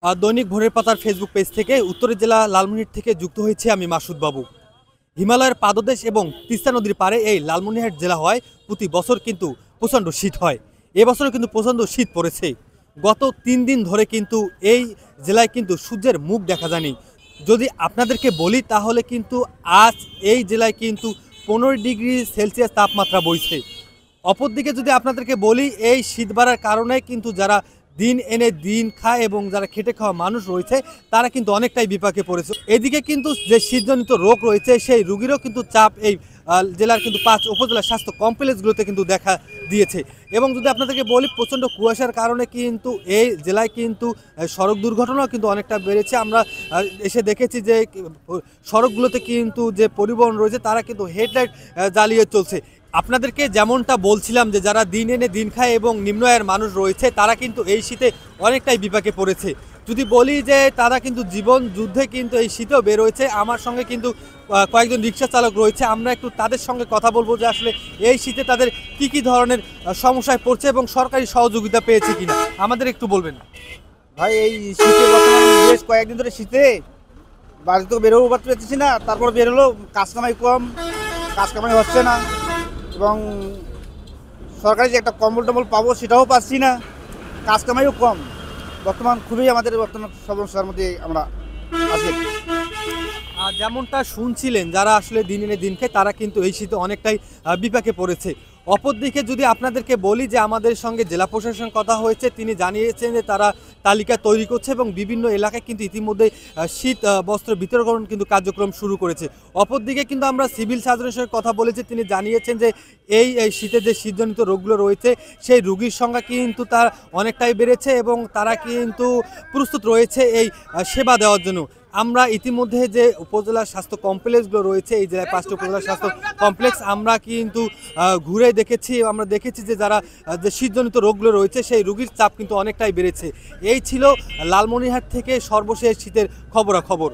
দৈনিক ভোরের পাতার ফেসবুক পেজ থেকে উত্তরের জেলা লালমনিরহাট থেকে যুক্ত হয়েছে আমি মাসুদ বাবু। হিমালয়ের পাদদেশ এবং তিস্তা নদীর পাড়ে এই লালমনিরহাট জেলা হয় প্রতি বছর কিন্তু প্রচণ্ড শীত হয়। এবছরও কিন্তু প্রচণ্ড শীত পড়েছে। গত 3 দিন ধরে কিন্তু এই জেলায় কিন্তু সূর্যের মুখ দেখা যায়নি। যদি আপনাদেরকে বলি তাহলে কিন্তু আজ এই জেলায় কিন্তু 15 ডিগ্রি সেলসিয়াস তাপমাত্রা বইছে। অপরদিকে যদি আপনাদেরকে বলি এই শীত বাড়ার কারণে কিন্তু যারা দিন এনে দিন খায় এবং যারা খেটে খাওয়া মানুষ রয়েছে তারা কিন্তু অনেকটাই বিপাকে পড়েছে। এদিকে কিন্তু যে শীতজনিত রোগ রয়েছে সেই রোগীরও কিন্তু চাপ এই জেলার কিন্তু 5 উপজেলা স্বাস্থ্য কমপ্লেক্সগুলোতে কিন্তু দেখা দিয়েছে। এবং যদি আপনাদেরকে বলি প্রচণ্ড কুয়াশার কারণে কিন্তু এই জেলায় কিন্তু সড়ক দুর্ঘটনাও কিন্তু অনেকটা বেড়েছে। আমরা এসে দেখেছি যে সড়কগুলোতে কিন্তু যে পরিবহন রয়েছে তারা কিন্তু হেডলাইট জ্বালিয়ে চলছে। আপনাদেরকে যেমনটা বলছিলাম যে যারা দিন এনে দিন খায় এবং নিম্ন আয়ের মানুষ রয়েছে তারা কিন্তু এই শীতে অনেকটাই বিপাকে পড়েছে। যদি বলি যে তারা কিন্তু জীবন যুদ্ধে কিন্তু এই শীতেও বের হয়েছে। আমার সঙ্গে কিন্তু কয়েকজন রিক্সা চালক রয়েছে, আমরা একটু তাদের সঙ্গে কথা বলবো যে আসলে এই শীতে তাদের কি ধরনের সমস্যায় পড়ছে এবং সরকারি সহযোগিতা পেয়েছে কিনা আমাদের একটু বলবেন। ভাই এই শীতে বর্তমানে বেশ কয়েকদিন ধরে শীতে বাড়ি তো বেরোবো পারতেছি না, তারপর বেরোলো কাজ কামাই কম, কাজ কামাই হচ্ছে না এবং সরকারি যে একটা কম্বল টম্বল পাবো সেটাও পাচ্ছি না, কাজ কামাইও কম। বর্তমান খুবই আমাদের বর্তমান সমস্যার মধ্যে আমরা আছি। যেমনটা শুনছিলেন যারা আসলে দিন এনে দিন খায় তারা কিন্তু এই শীতে অনেকটাই বিপাকে পড়েছে। অপরদিকে যদি আপনাদেরকে বলি যে আমাদের সঙ্গে জেলা প্রশাসন কথা হয়েছে, তিনি জানিয়েছেন যে তারা তালিকা তৈরি করছে এবং বিভিন্ন এলাকায় কিন্তু ইতিমধ্যে শীত বস্ত্র বিতরণ কিন্তু কার্যক্রম শুরু করেছে। অপরদিকে কিন্তু আমরা সিভিল সার্জনের সঙ্গে কথা বলেছি, তিনি জানিয়েছেন যে এই শীতে যে শীতজনিত রোগগুলো রয়েছে সেই রোগীর সংখ্যা কিন্তু তার অনেকটাই বেড়েছে এবং তারা কিন্তু প্রস্তুত রয়েছে এই সেবা দেওয়ার জন্য। আমরা ইতিমধ্যে যে উপজেলা স্বাস্থ্য কমপ্লেক্সগুলো রয়েছে এই জেলায় 5টি উপজেলা স্বাস্থ্য কমপ্লেক্স আমরা কিন্তু ঘুরে দেখেছি। আমরা দেখেছি যে যারা যে শীতজনিত রোগগুলো রয়েছে সেই রোগীর চাপ কিন্তু অনেকটাই বেড়েছে। এই ছিল লালমনিরহাট থেকে সর্বশেষ শীতের খবরাখবর।